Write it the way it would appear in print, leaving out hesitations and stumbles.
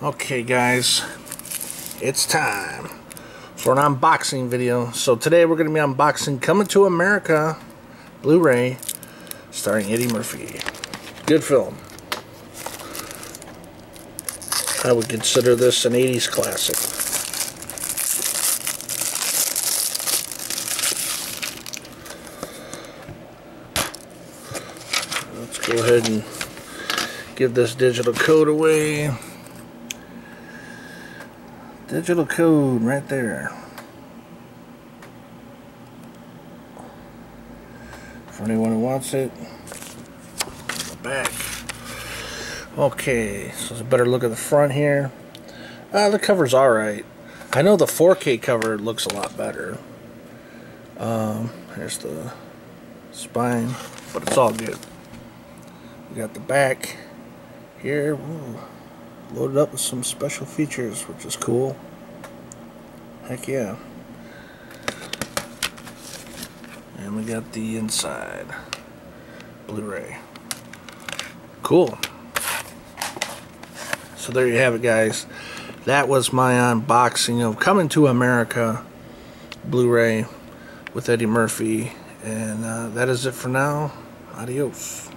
Okay guys, it's time for an unboxing video. So today we're going to be unboxing Coming to America Blu-ray starring Eddie Murphy. Good film. I would consider this an 80s classic. Let's go ahead and give this digital code away. Digital code right there. For anyone who wants it. Back. Okay, so it's a better look at the front here. The cover's alright. I know the 4K cover looks a lot better. Here's the spine, but it's all good. We got the back here. Ooh. Loaded up with some special features, which is cool. Heck yeah. And we got the inside Blu-ray. Cool. So there you have it, guys. That was my unboxing of Coming to America Blu-ray with Eddie Murphy. And that is it for now. Adios.